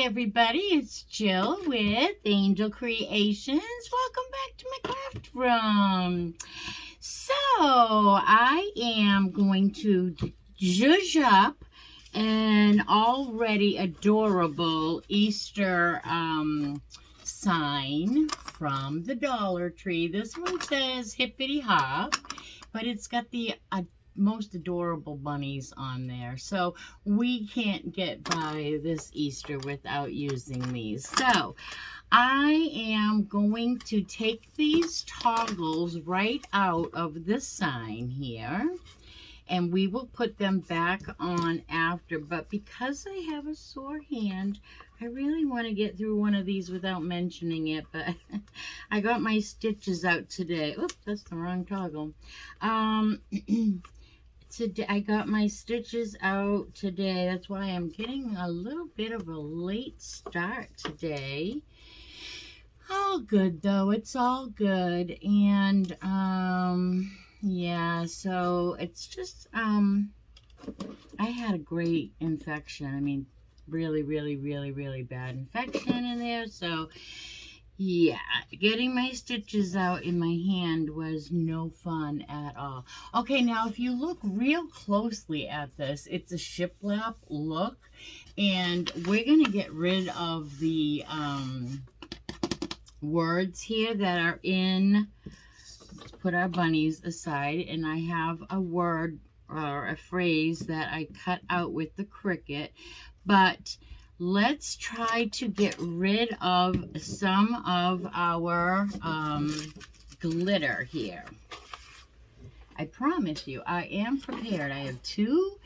everybody, it's Jill with Angel Creations. Welcome back to my craft room. So I am going to zhuzh up an already adorable Easter sign from the Dollar Tree. This one says hippity hop, but it's got the most adorable bunnies on there, so we can't get by this Easter without using these. So I am going to take these toggles right out of the sign here, and we will put them back on after. But because I have a sore hand, I really want to get through one of these without mentioning it, but I got my stitches out today. Oops, that's the wrong toggle. Today I got my stitches out today. That's why I'm getting a little bit of a late start today. All good though, it's all good. And yeah, so it's just I had a great infection. I mean, really bad infection in there. So yeah, getting my stitches out in my hand was no fun at all. Okay, now if you look real closely at this, it's a shiplap look, and we're going to get rid of the words here that are in. Let's put our bunnies aside, and I have a word or a phrase that I cut out with the Cricut, but let's try to get rid of some of our glitter here. I promise you, I am prepared. I have 2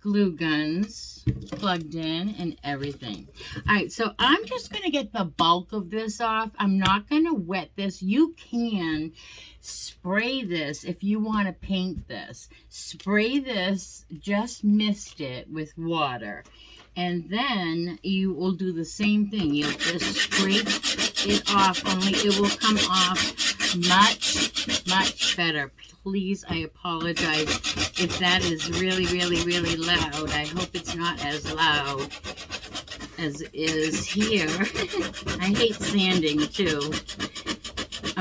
glue guns plugged in and everything. All right, so I'm just going to get the bulk of this off. I'm not going to wet this. You can spray this if you want to paint this. Spray this, just mist it with water. And then you will do the same thing. You'll just scrape it off, only it will come off much better. Please, I apologize if that is really loud. I hope it's not as loud as it is here. I hate sanding too.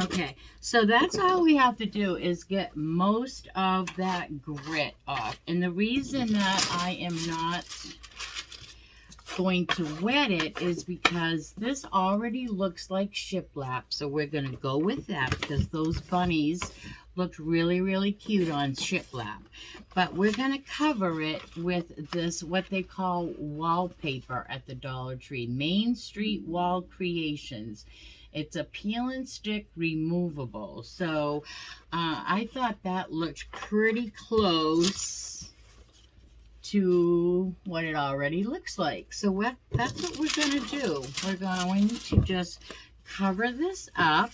Okay, so that's all we have to do is get most of that grit off. And the reason that I am not going to wet it is because this already looks like shiplap, so we're going to go with that because those bunnies looked really cute on shiplap. But we're going to cover it with this, what they call wallpaper at the Dollar Tree, Main Street Wall Creations. It's a peel and stick removable, so I thought that looked pretty close to what it already looks like. So that's what we're going to do. We're going to just cover this up.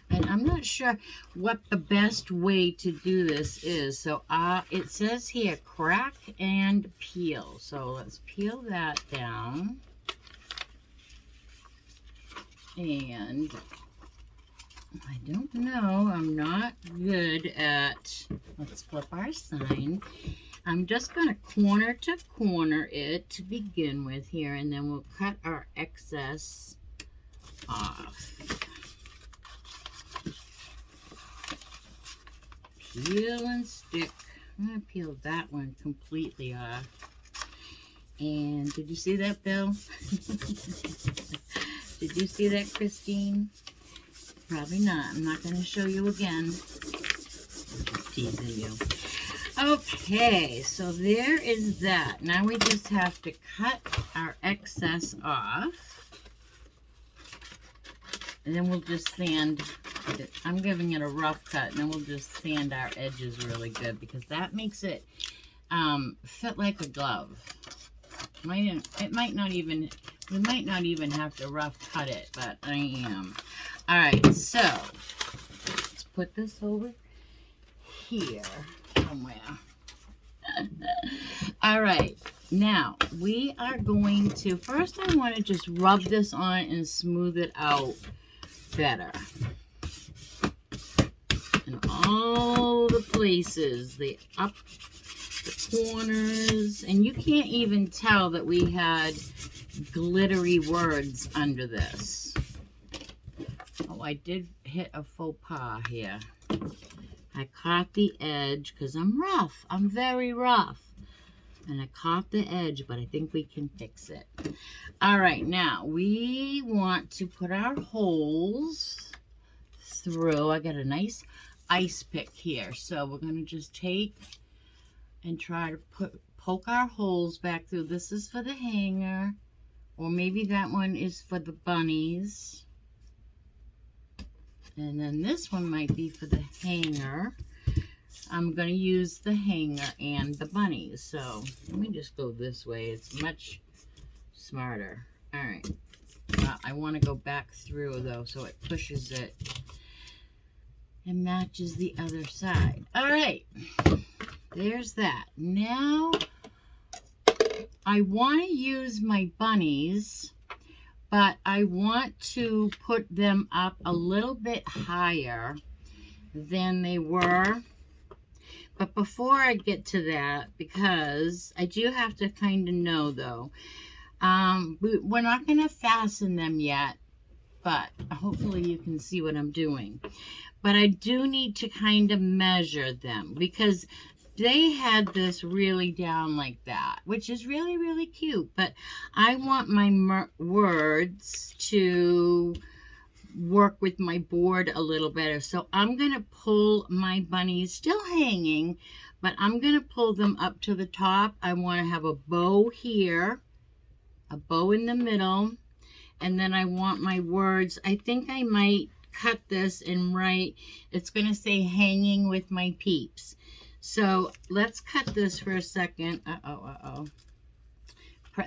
And I'm not sure what the best way to do this is. So it says here, crack and peel. So let's peel that down. And I don't know. I'm not good at, let's flip our sign. I'm just going to corner to corner it to begin with here, and then we'll cut our excess off. Peel and stick. I'm going to peel that one completely off. And did you see that, Bill? Did you see that, Christine? Probably not. I'm not going to show you again. Just teasing you. Okay, so there is that. Now we just have to cut our excess off. And then we'll just sand it. I'm giving it a rough cut, and then we'll just sand our edges really good because that makes it fit like a glove. We might not even have to rough cut it, but I am. All right, so let's put this over here somewhere. All right, now we are going to, first I want to just rub this on and smooth it out better. In all the places, the corners, and you can't even tell that we had glittery words under this. Oh, I did hit a faux pas here. I caught the edge because I'm rough. I'm very rough. And I caught the edge, but I think we can fix it. All right, now we want to put our holes through. I got a nice ice pick here. So we're going to just take and try to poke our holes back through. This is for the hanger, or maybe that one is for the bunnies. And then this one might be for the hanger. I'm going to use the hanger and the bunnies. So let me just go this way. It's much smarter. All right. I want to go back through though, so it pushes it and matches the other side. All right. There's that. Now I want to use my bunnies, but I want to put them up a little bit higher than they were. But before I get to that, because I do have to kind of know though, we're not going to fasten them yet, but hopefully you can see what I'm doing. But I do need to kind of measure them, because they had this really down like that, which is really, really cute. But I want my words to work with my board a little better. So I'm going to pull my bunnies, still hanging, but I'm going to pull them up to the top. I want to have a bow here, a bow in the middle, and then I want my words. I think I might cut this and write, it's going to say hanging with my peeps. So let's cut this for a second.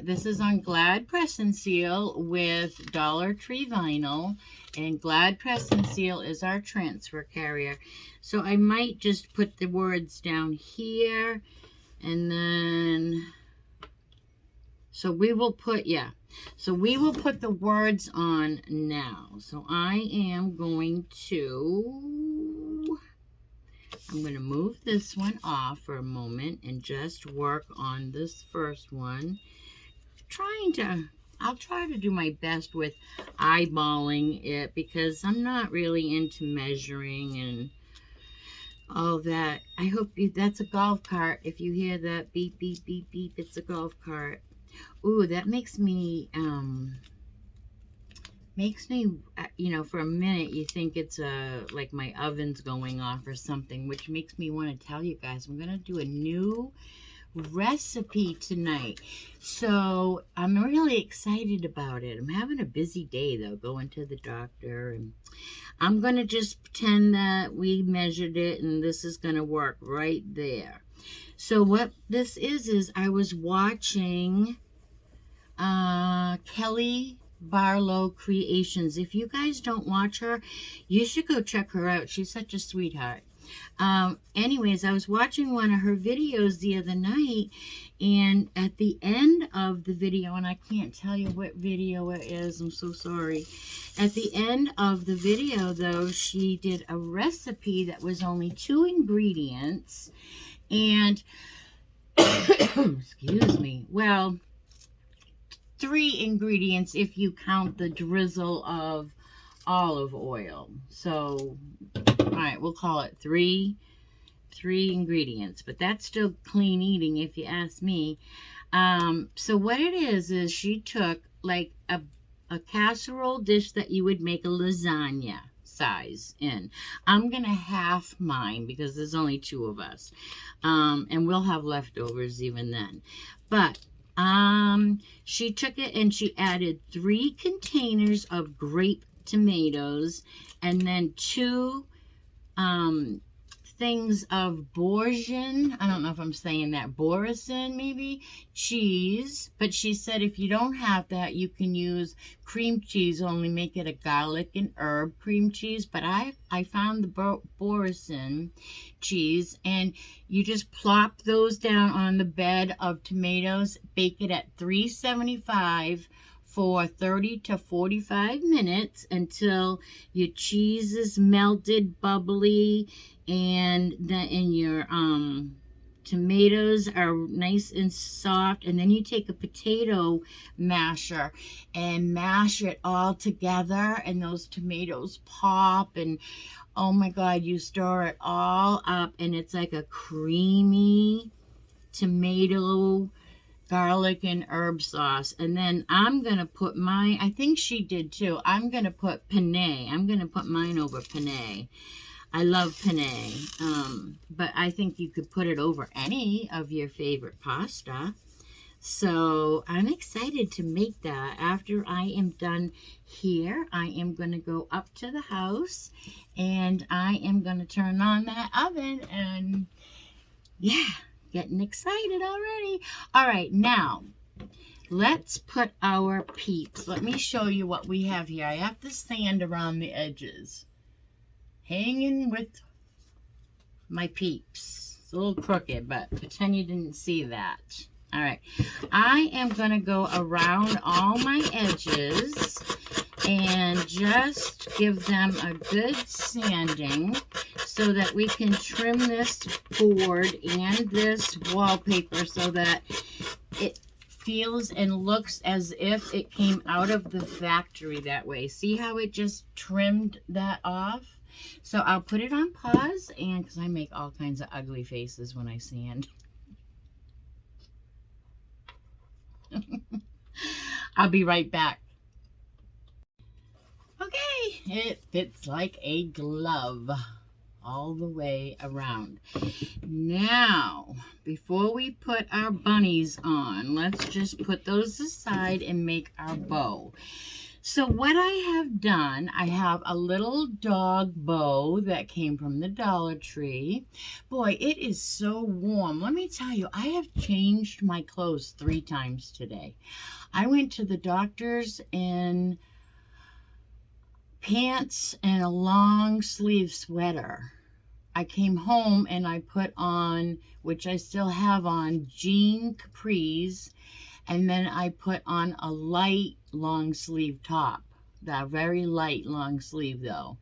This is on Glad Press and Seal with Dollar Tree vinyl, and Glad Press and Seal is our transfer carrier. So I might just put the words down here, and then, so we will put, so we will put the words on now. So I am going to, I'm going to move this one off for a moment and just work on this first one. I'll try to do my best with eyeballing it, because I'm not really into measuring and all that. I hope that's a golf cart. If you hear that beep, beep, beep, beep, it's a golf cart. Ooh, that makes me, you know, for a minute you think it's like my oven's going off or something, which makes me want to tell you guys I'm going to do a new recipe tonight. So I'm really excited about it. I'm having a busy day though, going to the doctor, and I'm going to just pretend that we measured it and this is going to work right there. So what this is I was watching Kelly Barlow Creations. If you guys don't watch her, you should go check her out. She's such a sweetheart. Anyways, I was watching one of her videos the other night, and at the end of the video, and I can't tell you what video it is, I'm so sorry. At the end of the video though, she did a recipe that was only 2 ingredients, and excuse me, well, 3 ingredients if you count the drizzle of olive oil. So, all right, we'll call it 3 ingredients, but that's still clean eating if you ask me. So what it is she took like a casserole dish that you would make a lasagna size in. I'm gonna half mine because there's only 2 of us, and we'll have leftovers even then. But she took it and she added 3 containers of grape tomatoes, and then 2 things of Boursin, I don't know if I'm saying that, Boursin maybe, cheese. But she said if you don't have that, you can use cream cheese, only make it a garlic and herb cream cheese. But I found the Boursin cheese, and you just plop those down on the bed of tomatoes, bake it at 375 for 30 to 45 minutes until your cheese is melted, bubbly, and then in your tomatoes are nice and soft, and then you take a potato masher and mash it all together, and those tomatoes pop, and oh my God, you stir it all up, and it's like a creamy tomato, garlic, and herb sauce. And then I'm going to put mine, I think she did too, I'm going to put penne. I'm going to put mine over penne. I love penne, but I think you could put it over any of your favorite pasta. So I'm excited to make that. After I am done here, I am going to go up to the house and I am going to turn on that oven, and yeah, getting excited already. All right, now let's put our Peeps. Let me show you what we have here. I have the sand around the edges, hanging with my Peeps. It's a little crooked, but pretend you didn't see that. All right, I am going to go around all my edges and just give them a good sanding so that we can trim this board and this wallpaper so that it feels and looks as if it came out of the factory that way. See how it just trimmed that off? So I'll put it on pause, and because I make all kinds of ugly faces when I sand. I'll be right back. Okay, it fits like a glove all the way around. Now, before we put our bunnies on, let's just put those aside and make our bow. So what I have done, I have a little dog bow that came from the Dollar Tree. Boy, it is so warm. Let me tell you, I have changed my clothes 3 times today. I went to the doctor's in pants and a long sleeve sweater. I came home and I put on, which I still have on, jean capris, and then I put on a light long sleeve top, the very light long sleeve though.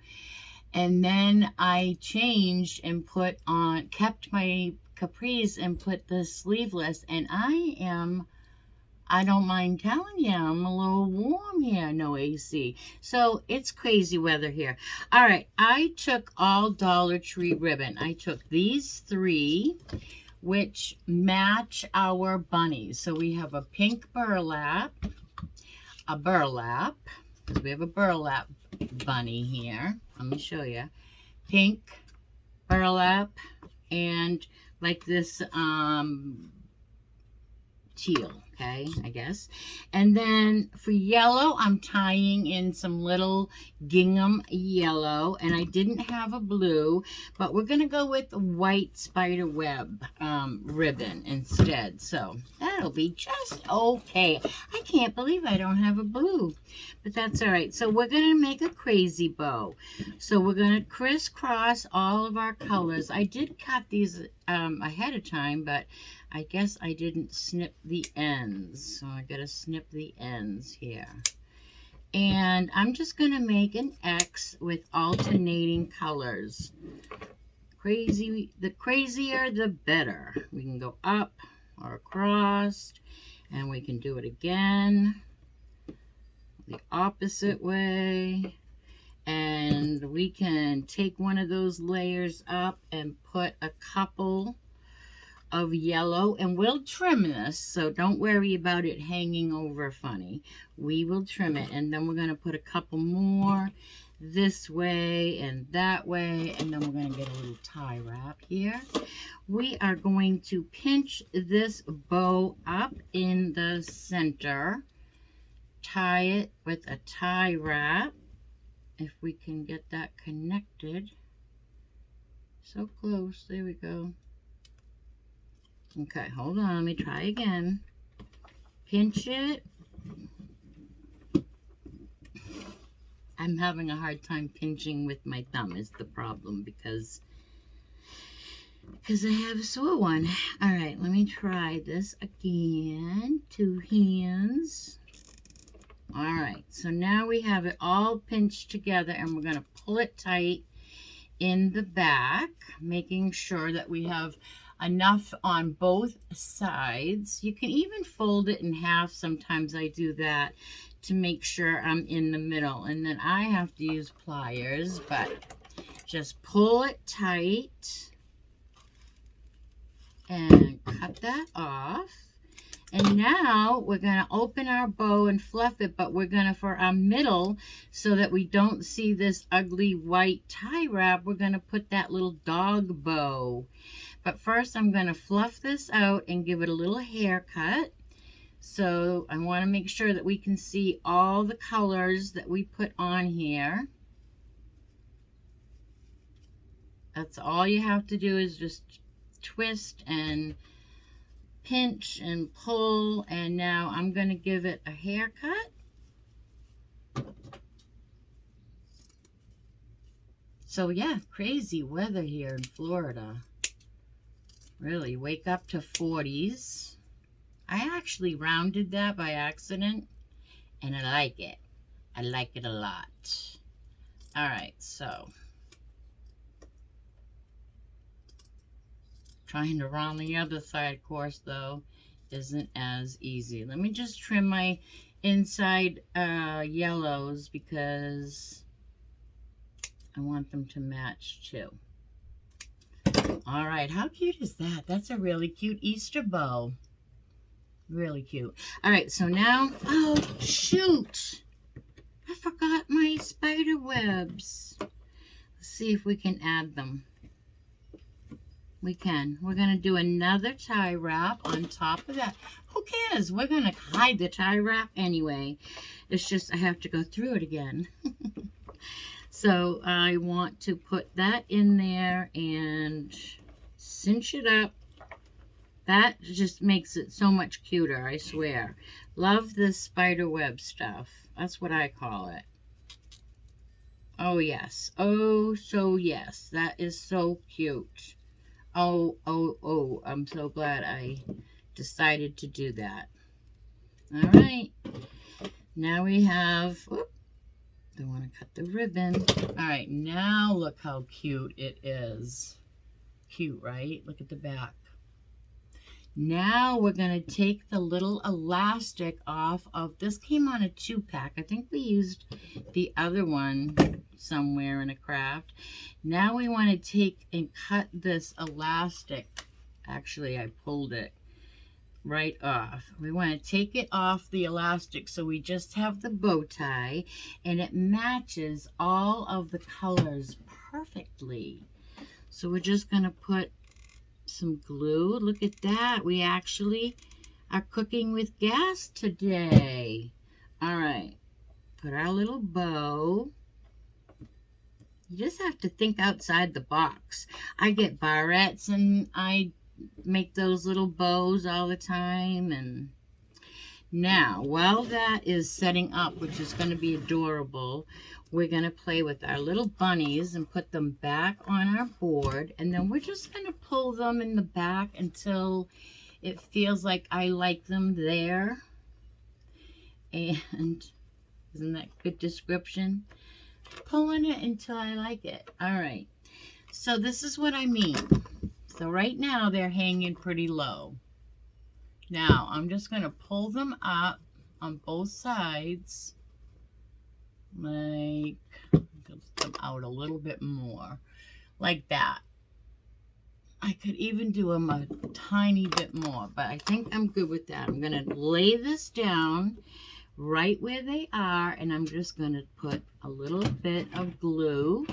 And then I changed and put on, kept my capris and put the sleeveless, and I don't mind telling you, I'm a little warm here, no AC. So it's crazy weather here. All right, I took all Dollar Tree ribbon. I took these 3, which match our bunnies. So we have a pink burlap, because we have a burlap bunny here. Let me show you. Pink burlap and like this teal, okay, I guess. And then for yellow, I'm tying in some little gingham yellow, and I didn't have a blue, but we're gonna go with white spider web ribbon instead. So that'll be just okay. I can't believe I don't have a blue, but that's all right. So we're gonna make a crazy bow. So we're gonna crisscross all of our colors. I did cut these ahead of time, but I guess I didn't snip the ends, so I gotta snip the ends here. And I'm just gonna make an X with alternating colors. Crazy, the crazier the better. We can go up or across, and we can do it again the opposite way. And we can take one of those layers up and put a couple of yellow, and we'll trim this, so don't worry about it hanging over funny. We will trim it, and then we're going to put a couple more this way and that way, and then we're going to get a little tie wrap here. We are going to pinch this bow up in the center, tie it with a tie wrap, if we can get that connected. So close, there we go. Okay, hold on, let me try again. Pinch it. I'm having a hard time pinching with my thumb is the problem because I have a sore one. All right, let me try this again. 2 hands. All right, so now we have it all pinched together, and we're going to pull it tight in the back, making sure that we have enough on both sides. You can even fold it in half. Sometimes I do that to make sure I'm in the middle. And then I have to use pliers, but just pull it tight and cut that off. And now we're going to open our bow and fluff it, but we're going to, for our middle, so that we don't see this ugly white tie wrap, we're going to put that little dog bow. But first I'm going to fluff this out and give it a little haircut. So I want to make sure that we can see all the colors that we put on here. That's all you have to do, is just twist and pinch and pull. And now I'm going to give it a haircut. So yeah, crazy weather here in Florida. Really, wake up to 40s. I actually rounded that by accident, and I like it. I like it a lot. All right, so trying to round the other side, of course, though, isn't as easy. Let me just trim my inside yellows because I want them to match too. All right, how cute is that? That's a really cute Easter bow. Really cute. All right, so now, oh, shoot. I forgot my spider webs. Let's see if we can add them. We can. We're going to do another tie wrap on top of that. Who cares? We're going to hide the tie wrap anyway. It's just I have to go through it again. So I want to put that in there and cinch it up. That just makes it so much cuter, I swear. Love this spider web stuff. That's what I call it. Oh, yes. Oh, so yes. That is so cute. Oh, oh, oh. I'm so glad I decided to do that. All right. Now we have... Whoop, don't want to cut the ribbon. All right. Now look how cute it is. Cute, right? Look at the back. Now we're going to take the little elastic off of, this came on a 2-pack. I think we used the other one somewhere in a craft. Now we want to take and cut this elastic. Actually, I pulled it right off. We want to take it off the elastic so we just have the bow tie and it matches all of the colors perfectly. So we're just going to put some glue. Look at that. We actually are cooking with gas today. All right. Put our little bow. You just have to think outside the box. I get barrettes and I make those little bows all the time. And now, while that is setting up, which is going to be adorable, we're going to play with our little bunnies and put them back on our board. And then we're just going to pull them in the back until it feels like I like them there. And isn't that a good description? Pulling it until I like it. All right. So this is what I mean. So right now they're hanging pretty low. Now I'm just going to pull them up on both sides. Like, just them out a little bit more, like that. I could even do them a tiny bit more, but I think I'm good with that. I'm going to lay this down right where they are, and I'm just going to put a little bit of glue.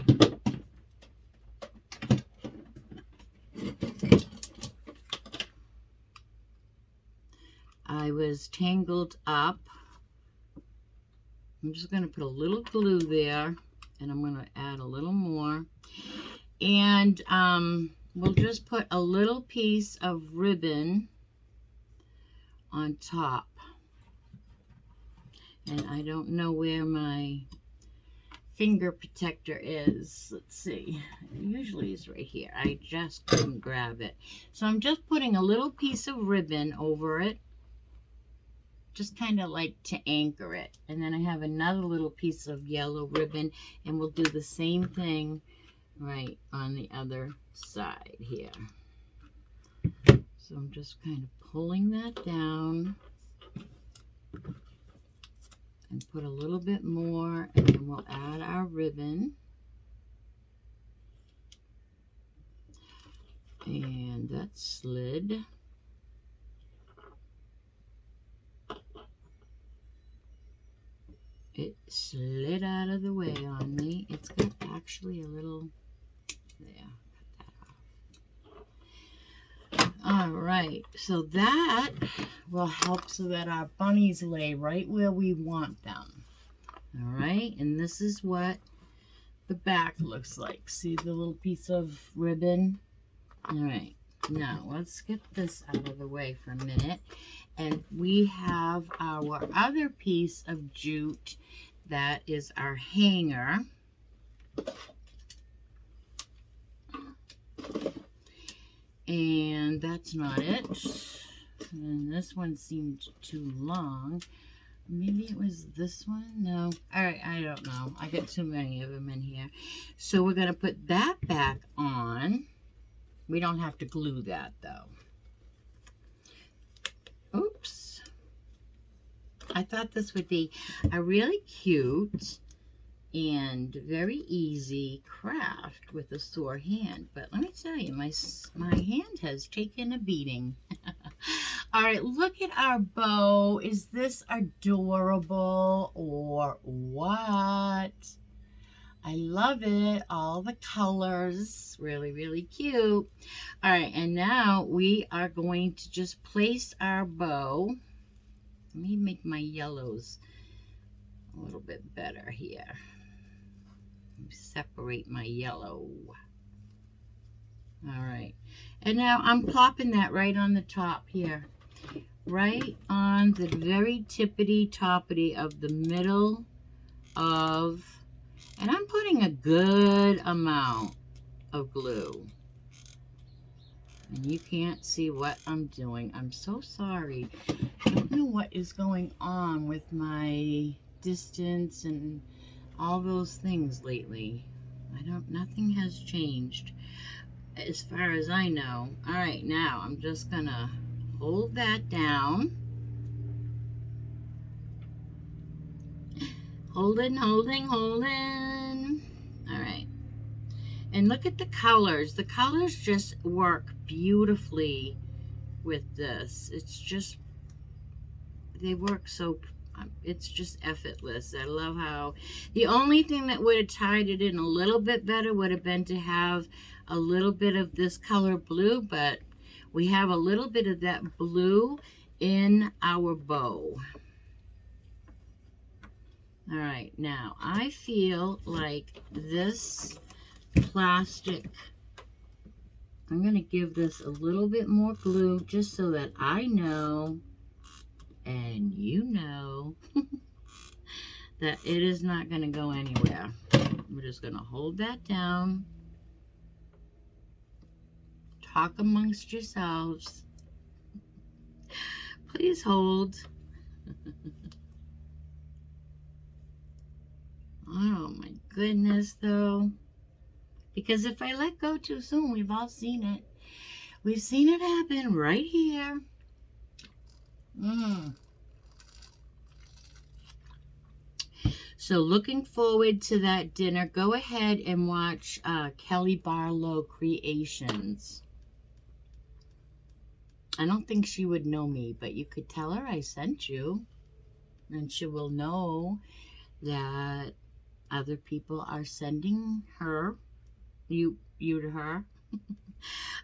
I was tangled up. I'm just going to put a little glue there, and I'm going to add a little more. And we'll just put a little piece of ribbon on top. And I don't know where my finger protector is. Let's see. It usually is right here. I just couldn't grab it. So I'm just putting a little piece of ribbon over it. Just kind of like to anchor it. And then I have another little piece of yellow ribbon, and we'll do the same thing right on the other side here. So I'm just kind of pulling that down and put a little bit more, and then we'll add our ribbon. And that slid. It slid out of the way on me. It's got actually a little, there, cut that off. All right, so that will help so that our bunnies lay right where we want them. All right, and this is what the back looks like. See the little piece of ribbon? All right, now let's get this out of the way for a minute. And we have our other piece of jute that is our hanger. And that's not it. And this one seemed too long. Maybe it was this one? No. All right, I don't know. I got too many of them in here. So we're going to put that back on. We don't have to glue that, though. Oops. I thought this would be a really cute and very easy craft with a sore hand. But let me tell you, my hand has taken a beating. All right, look at our bow. Is this adorable or what? I love it. All the colors. Really, really cute. All right, and now we are going to just place our bow. Let me make my yellows a little bit better here. Separate my yellow. All right. And now I'm plopping that right on the top here. Right on the very tippity-toppity of the middle of, and I'm putting a good amount of glue. And you can't see what I'm doing. I'm so sorry. I don't know what is going on with my distance and all those things lately. Nothing has changed as far as I know. All right, now I'm just gonna hold that down. Holding. All right. And look at the colors. The colors just work beautifully with this. It's just, they work so, it's just effortless. I love how, the only thing that would have tied it in a little bit better would have been to have a little bit of this color blue, but we have a little bit of that blue in our bow. All right, now I feel like this plastic, I'm going to give this a little bit more glue just so that I know and you know that it is not going to go anywhere. We're just going to hold that down. Talk amongst yourselves. Please hold. Oh my goodness, though. Because if I let go too soon, we've all seen it. We've seen it happen right here. So looking forward to that dinner. Go ahead and watch Kelly Barlow Creations. I don't think she would know me, but you could tell her I sent you. And she will know that other people are sending her, you to her.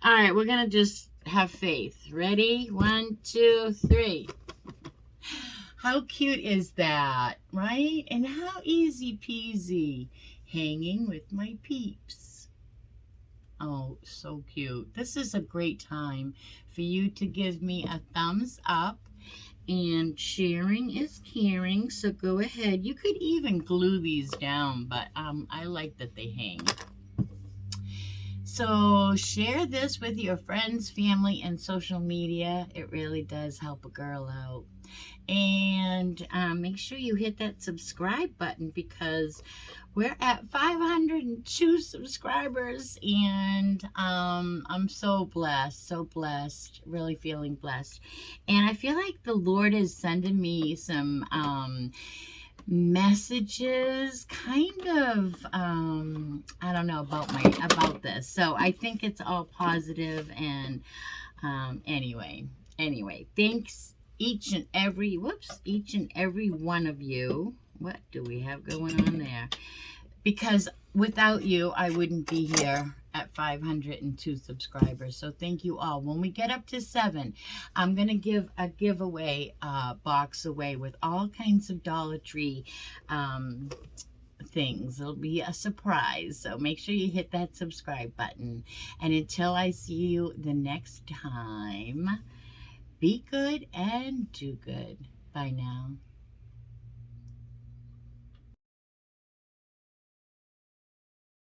All right, we're going to just have faith. Ready? 1, 2, 3. How cute is that, right? And how easy peasy. Hanging with my peeps. Oh, so cute. This is a great time for you to give me a thumbs up. And sharing is caring, so go ahead. You could even glue these down, but I like that they hang. So share this with your friends, family, and social media. It really does help a girl out. And make sure you hit that subscribe button, because we're at 502 subscribers, and I'm so blessed, really feeling blessed. And I feel like the Lord is sending me some messages, kind of I don't know about this, so I think it's all positive. And anyway, thanks each and every one of you. What do we have going on there? Because without you, I wouldn't be here at 502 subscribers. So thank you all. When we get up to 7, I'm going to give a giveaway box away with all kinds of Dollar Tree things. It'll be a surprise. So make sure you hit that subscribe button. And until I see you the next time, be good and do good. Bye now.